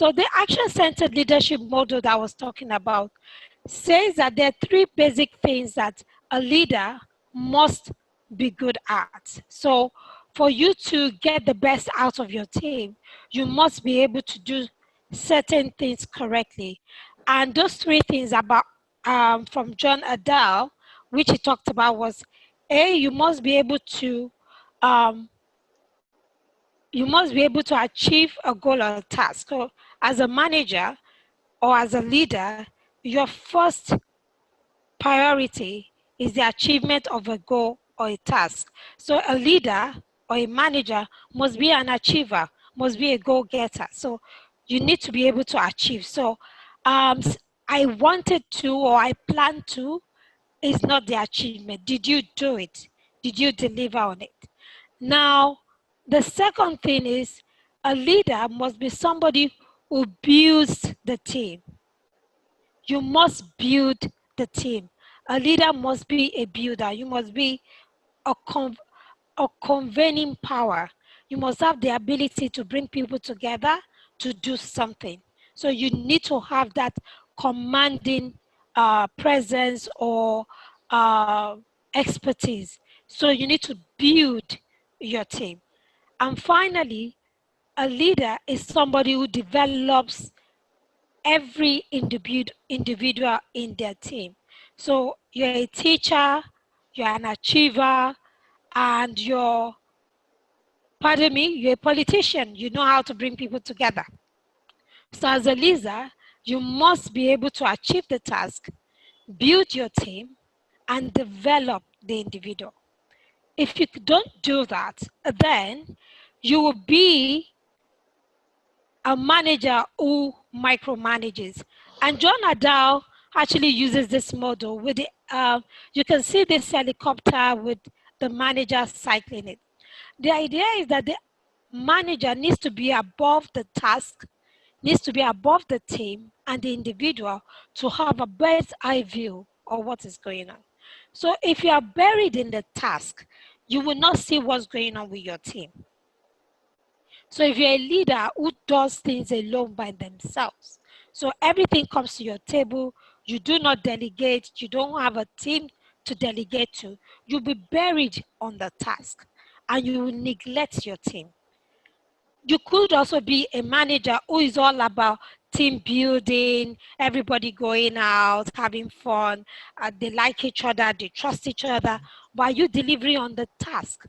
So the action-centered leadership model that I was talking about says that there are three basic things that a leader must be good at. So for you to get the best out of your team, you must be able to do certain things correctly. And those three things about from John Adele, which he talked about, was A, you must be able to achieve a goal or a task. So as a manager or as a leader, your first priority is the achievement of a goal or a task. So a leader or a manager must be an achiever, must be a goal-getter. So you need to be able to achieve. So I wanted to, or I planned to, is not the achievement. Did you do it? Did you deliver on it? Now, the second thing is a leader must be somebody who builds the team. You must build the team. A leader must be a builder. You must be a convening power. You must have the ability to bring people together to do something. So you need to have that commanding presence or expertise. So you need to build your team. And finally, a leader is somebody who develops every individual in their team. So you're a teacher, you're an achiever, and you're a politician. You know how to bring people together. So as a leader, you must be able to achieve the task, build your team, and develop the individual. If you don't do that, then you will be a manager who micromanages. And John Adele actually uses this model with the, you can see this helicopter with the manager cycling it. The idea is that the manager needs to be above the task, needs to be above the team and the individual to have a bird's eye view of what is going on. So if you are buried in the task, you will not see what's going on with your team. So if you're a leader who does things alone by themselves, so everything comes to your table, you do not delegate, you don't have a team to delegate to, you'll be buried on the task and you will neglect your team. You could also be a manager who is all about team building, everybody going out, having fun, they like each other, they trust each other, but are you delivering on the task?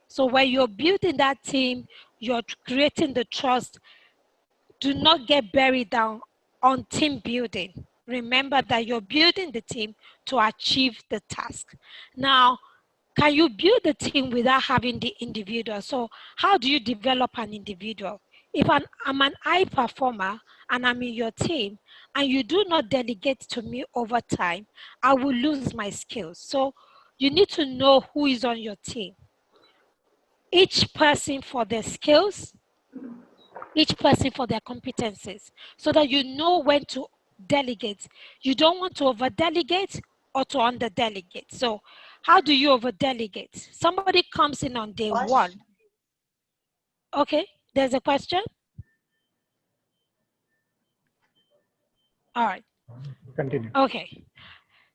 So when you're building that team, you're creating the trust. Do not get buried down on team building. Remember that you're building the team to achieve the task. Now, can you build the team without having the individual? So how do you develop an individual? If I'm an high performer and I'm in your team and you do not delegate to me over time, I will lose my skills. So you need to know who is on your team. Each person for their skills, each person for their competencies, so that you know when to delegate. You don't want to over delegate or to under delegate. So how do you over delegate? Somebody comes in on day one. Okay, there's a question. All right. Continue. Okay.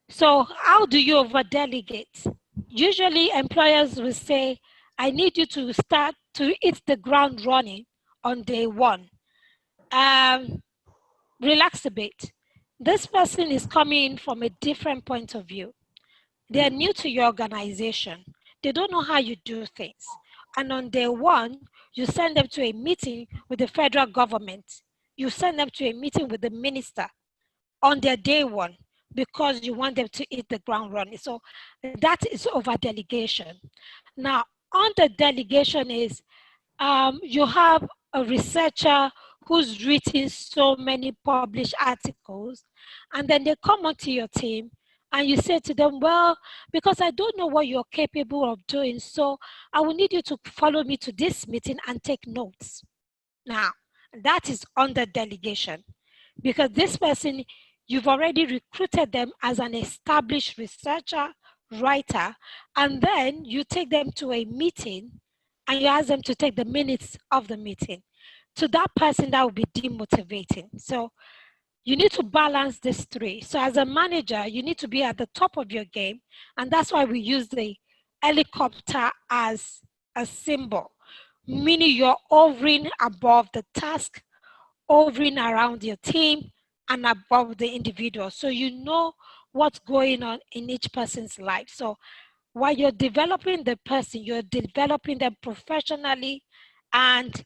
So how do you over delegate? Usually employers will say, I need you to start to hit the ground running on day one. Relax a bit. This person is coming in from a different point of view. They're new to your organization. They don't know how you do things. And on day one, you send them to a meeting with the federal government. You send them to a meeting with the minister on their day one because you want them to hit the ground running. So that is over delegation. Now, under delegation is you have a researcher who's written so many published articles, and then they come onto your team and you say to them, well, because I don't know what you're capable of doing, so I will need you to follow me to this meeting and take notes. Now, that is under delegation because this person, you've already recruited them as an established researcher, writer, and then you take them to a meeting and you ask them to take the minutes of the meeting. to that person that will be demotivating. So you need to balance these three. So as a manager, you need to be at the top of your game. And that's why we use the helicopter as a symbol, meaning you're hovering above the task, hovering around your team, and above the individual. So you know what's going on in each person's life. So while you're developing the person, you're developing them professionally and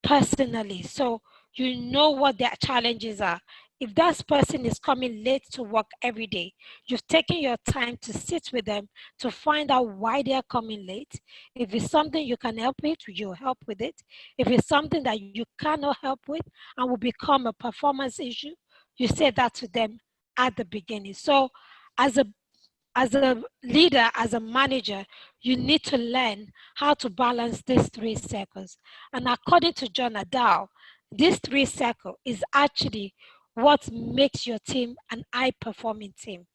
personally. So you know what their challenges are. If that person is coming late to work every day, you've taken your time to sit with them to find out why they are coming late. If it's something you can help with, you help with it. If it's something that you cannot help with and will become a performance issue, you say that to them at the beginning. So as a leader, as a manager, you need to learn how to balance these three circles. And according to John Adao, this three circle is actually what makes your team an high-performing team.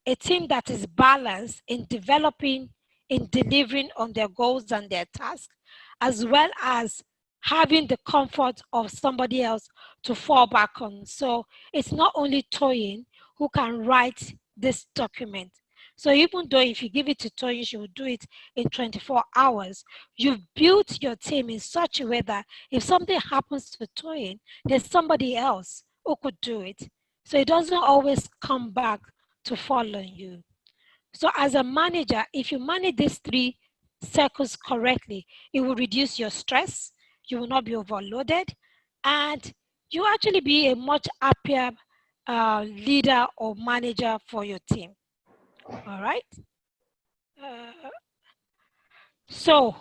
A team that is balanced in developing, in delivering on their goals and their tasks, as well as having the comfort of somebody else to fall back on. So it's not only Toyin who can write this document. So even though if you give it to Toyin, she will do it in 24 hours, you've built your team in such a way that if something happens to Toyin, there's somebody else who could do it. So it doesn't always come back to fall on you. So as a manager, if you manage these three circles correctly, it will reduce your stress, you will not be overloaded, and you actually be a much happier leader or manager for your team. All right. So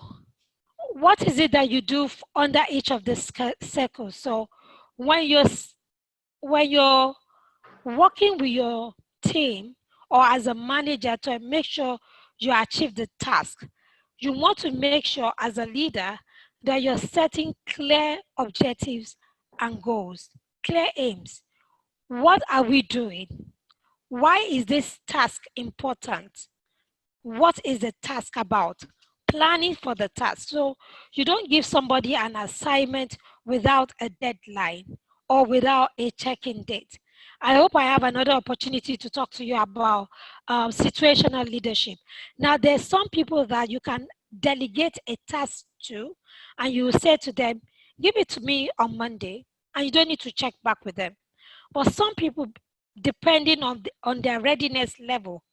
what is it that you do under each of these circles? So when you're working with your team or as a manager to make sure you achieve the task, you want to make sure as a leader that you're setting clear objectives and goals, clear aims. What are we doing? Why is this task important? What is the task about? Planning for the task. So you don't give somebody an assignment without a deadline or without a check-in date. I hope I have another opportunity to talk to you about situational leadership. Now, there's some people that you can delegate a task to, and you say to them, give it to me on Monday, and you don't need to check back with them. But some people, depending on their readiness level,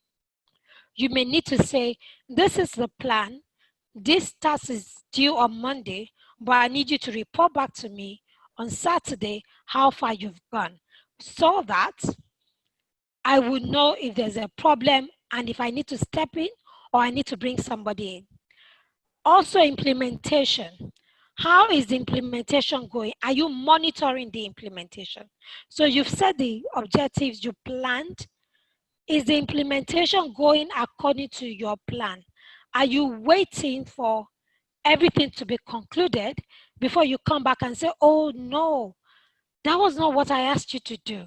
you may need to say, this is the plan. This task is due on Monday, but I need you to report back to me on Saturday how far you've gone so that I would know if there's a problem and if I need to step in or I need to bring somebody in. Also, implementation. How is the implementation going? Are you monitoring the implementation? So you've set the objectives you planned. Is the implementation going according to your plan? Are you waiting for everything to be concluded before you come back and say, oh no, that was not what I asked you to do?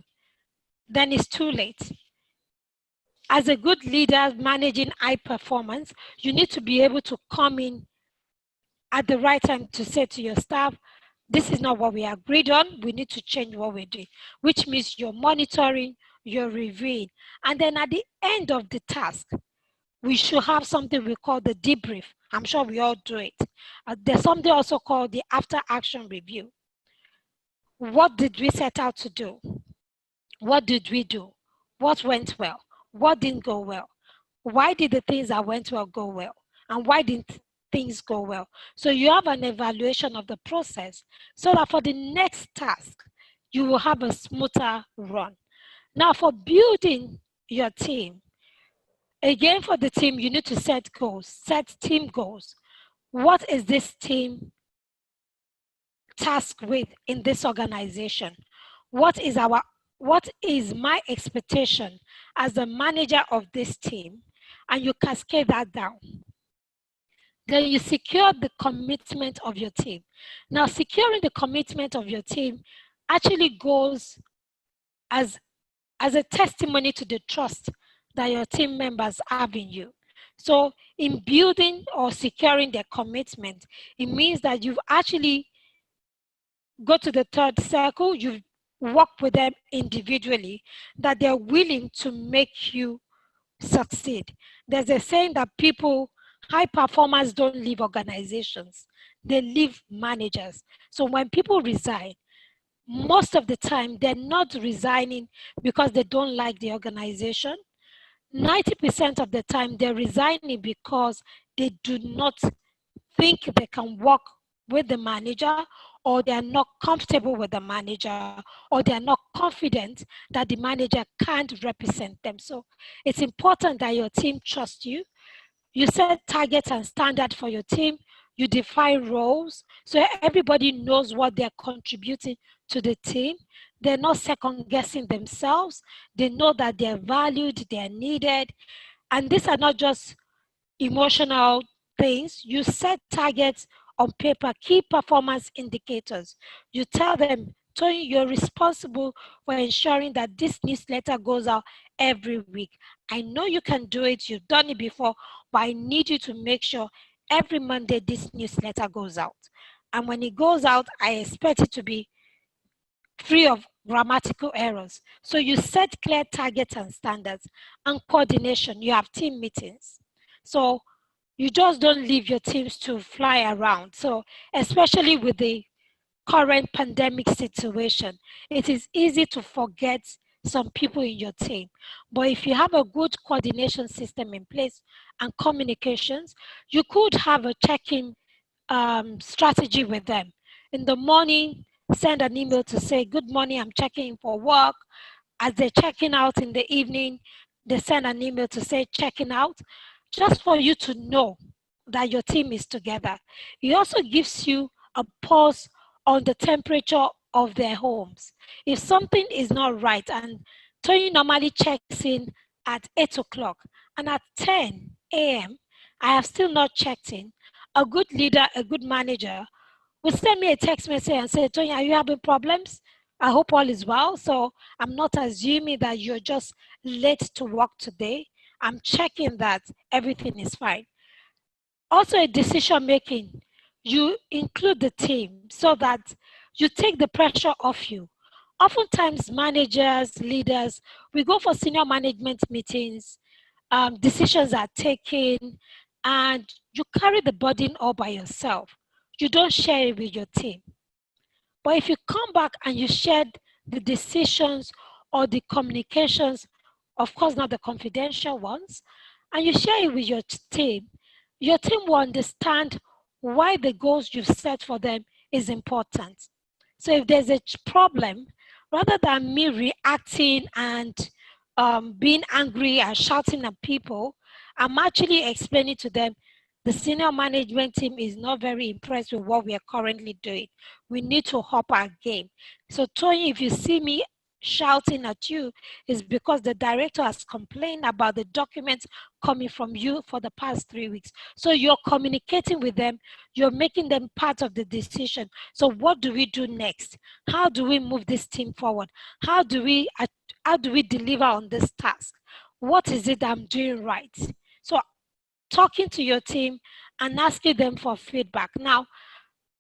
Then it's too late. As a good leader managing high performance, you need to be able to come in at the right time to say to your staff, this is not what we agreed on. We need to change what we're doing, which means you're monitoring, you're reviewing. And then at the end of the task, we should have something we call the debrief. I'm sure we all do it. There's something also called the after action review. What did we set out to do? What did we do? What went well? What didn't go well? Why did the things that went well go well? And why didn't things go well? So you have an evaluation of the process so that for the next task, you will have a smoother run. Now for building your team, again for the team, you need to set goals, set team goals. What is this team tasked with in this organization? What is my expectation as the manager of this team? And you cascade that down. Then you secure the commitment of your team. Now, securing the commitment of your team actually goes as a testimony to the trust that your team members have in you. So in building or securing their commitment, it means that you've actually go to the third circle, you work with them individually, that they're willing to make you succeed. There's a saying that high performers don't leave organizations, they leave managers. So when people resign, most of the time they're not resigning because they don't like the organization. 90% of the time they're resigning because they do not think they can work with the manager, or they are not comfortable with the manager, or they are not confident that the manager can't represent them. So it's important that your team trusts you. You set targets and standards for your team. You define roles so everybody knows what they're contributing to the team. They're not second guessing themselves. They know that they're valued, they're needed. And these are not just emotional things. You set targets on paper, key performance indicators. You tell them, Tony, you're responsible for ensuring that this newsletter goes out every week. I know you can do it, you've done it before, but I need you to make sure every Monday this newsletter goes out. And when it goes out, I expect it to be free of grammatical errors. So you set clear targets and standards, and coordination. You have team meetings. So you just don't leave your teams to fly around. So especially with the current pandemic situation, it is easy to forget some people in your team. But if you have a good coordination system in place and communications, you could have a check-in strategy with them. In the morning, send an email to say, good morning, I'm checking in for work. As they're checking out in the evening, they send an email to say, checking out, just for you to know that your team is together. It also gives you a pulse on the temperature of their homes. If something is not right, and Tony normally checks in at 8 o'clock, and at 10 a.m., I have still not checked in, a good leader, a good manager will send me a text message and say, Tony, are you having problems? I hope all is well. So I'm not assuming that you're just late to work today. I'm checking that everything is fine. Also, a decision making, you include the team so that you take the pressure off you. Oftentimes, managers, leaders, we go for senior management meetings, decisions are taken, and you carry the burden all by yourself. You don't share it with your team. But if you come back and you share the decisions or the communications, of course, not the confidential ones, and you share it with your team will understand why the goals you've set for them is important. So if there's a problem, rather than me reacting and being angry and shouting at people, I'm actually explaining to them the senior management team is not very impressed with what we are currently doing. We need to up our game. So Tony, if you see me shouting at you, is because the director has complained about the documents coming from you for the past 3 weeks. So you're communicating with them, you're making them part of the decision. So what do we do next? How do we move this team forward? How do we deliver on this task? What is it I'm doing right? So talking to your team and asking them for feedback. Now,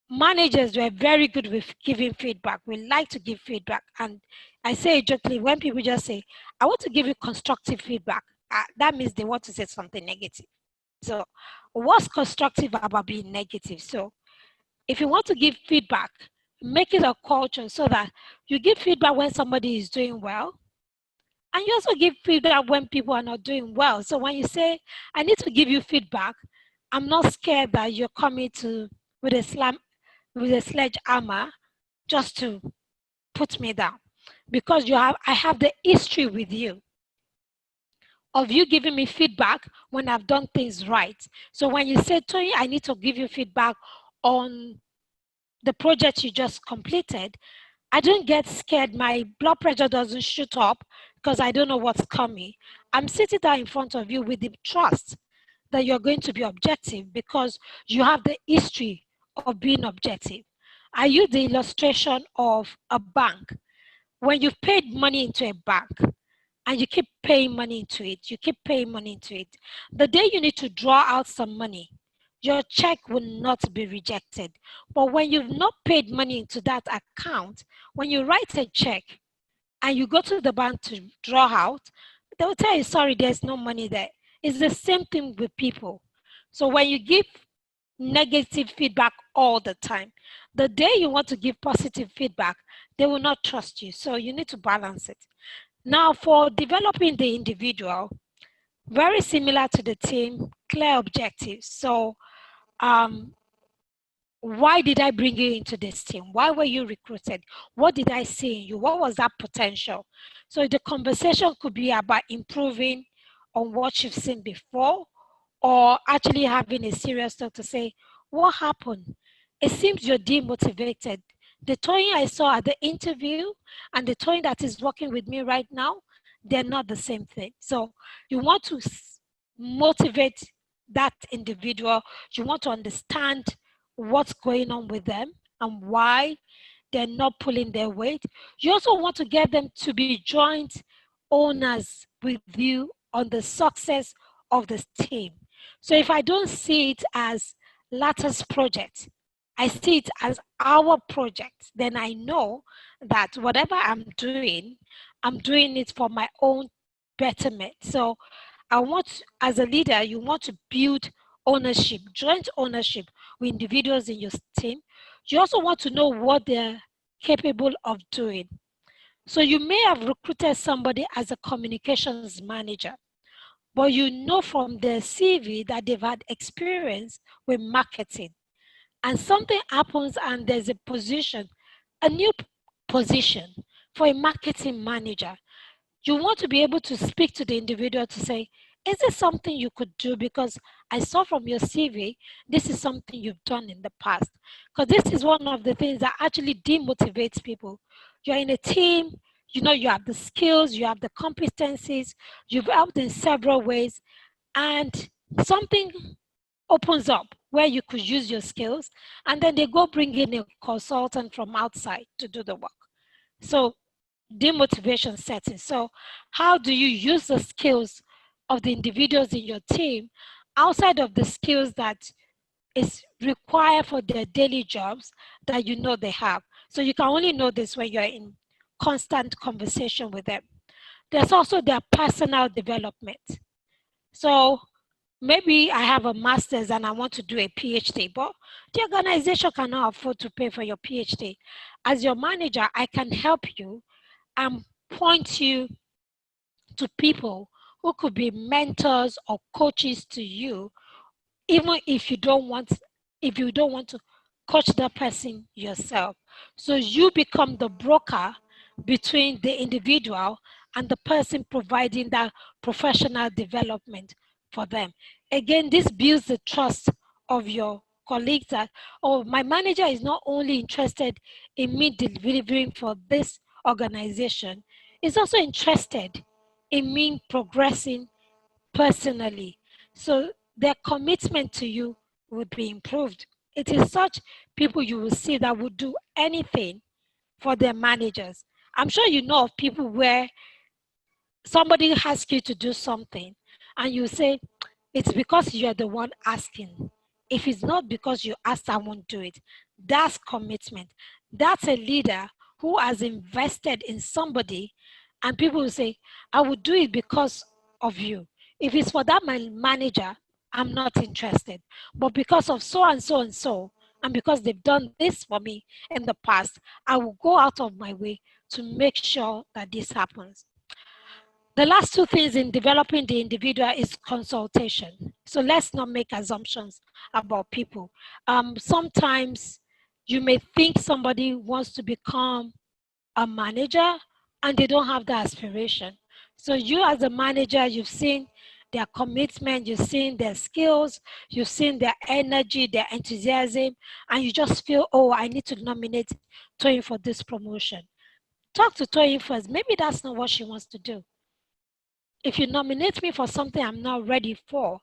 managers were very good with giving feedback. We like to give feedback. And I say it jokingly, when people just say, I want to give you constructive feedback, that means they want to say something negative. So what's constructive about being negative? So if you want to give feedback, make it a culture so that you give feedback when somebody is doing well, and you also give feedback when people are not doing well. So when you say, I need to give you feedback, I'm not scared that you're coming to with a sledgehammer just to put me down. Because I have the history with you of you giving me feedback when I've done things right. So when you say, Tony, I need to give you feedback on the project you just completed, I don't get scared. My blood pressure doesn't shoot up because I don't know what's coming. I'm sitting there in front of you with the trust that you're going to be objective because you have the history of being objective. I use the illustration of a bank. When you've paid money into a bank and you keep paying money into it, you keep paying money into it. The day you need to draw out some money, your check will not be rejected. But when you've not paid money into that account, when you write a check and you go to the bank to draw out, they will tell you, sorry, there's no money there. It's the same thing with people. So when you give negative feedback all the time, the day you want to give positive feedback, they will not trust you. So you need to balance it. Now, for developing the individual, very similar to the team, clear objectives. So why did I bring you into this team? Why were you recruited? What did I see in you? What was that potential? So the conversation could be about improving on what you've seen before, or actually having a serious talk to say, what happened? It seems you're demotivated. The Toyin I saw at the interview and the Toyin that is working with me right now, they're not the same thing. So you want to motivate that individual. You want to understand what's going on with them and why they're not pulling their weight. You also want to get them to be joint owners with you on the success of the team. So if I don't see it as Lata's project, I see it as our project, then I know that whatever I'm doing it for my own betterment. So I want, as a leader, you want to build ownership, joint ownership with individuals in your team. You also want to know what they're capable of doing. So you may have recruited somebody as a communications manager, but you know from their CV that they've had experience with marketing. And something happens and there's a position, a new position for a marketing manager. You want to be able to speak to the individual to say, is this something you could do? Because I saw from your CV, this is something you've done in the past. Because this is one of the things that actually demotivates people. You're in a team, you know, you have the skills, you have the competencies, you've helped in several ways, and something opens up where you could use your skills, and then they go bring in a consultant from outside to do the work. So demotivation setting. So how do you use the skills of the individuals in your team outside of the skills that is required for their daily jobs that you know they have? So you can only know this when you're in constant conversation with them. There's also their personal development. So maybe I have a master's and I want to do a PhD, but the organization cannot afford to pay for your PhD. As your manager, I can help you and point you to people who could be mentors or coaches to you, even if you don't want to coach that person yourself. So you become the broker between the individual and the person providing that professional development for them. Again, this builds the trust of your colleagues that, oh, my manager is not only interested in me delivering for this organization, is also interested in me progressing personally. So their commitment to you would be improved. It is such people you will see that would do anything for their managers. I'm sure you know of people where somebody asks you to do something and you say, it's because you're the one asking. If it's not because you asked, I won't do it. That's commitment. That's a leader who has invested in somebody, and people will say, I would do it because of you. If it's for that my manager, I'm not interested. But because of so and so and so, and because they've done this for me in the past, I will go out of my way to make sure that this happens. The last two things in developing the individual is consultation. So let's not make assumptions about people. Sometimes you may think somebody wants to become a manager and they don't have the aspiration. So you as a manager, you've seen their commitment, you've seen their skills, you've seen their energy, their enthusiasm, and you just feel, oh, I need to nominate Toyin for this promotion. Talk to Toyin first. Maybe that's not what she wants to do. If you nominate me for something I'm not ready for,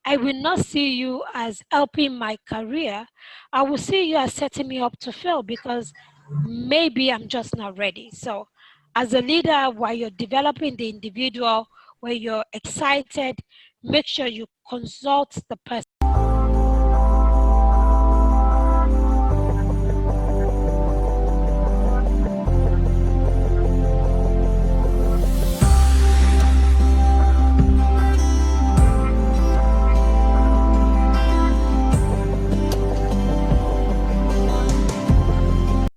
I will not see you as helping my career. I will see you as setting me up to fail because maybe I'm just not ready. So as a leader, while you're developing the individual, where you're excited, make sure you consult the person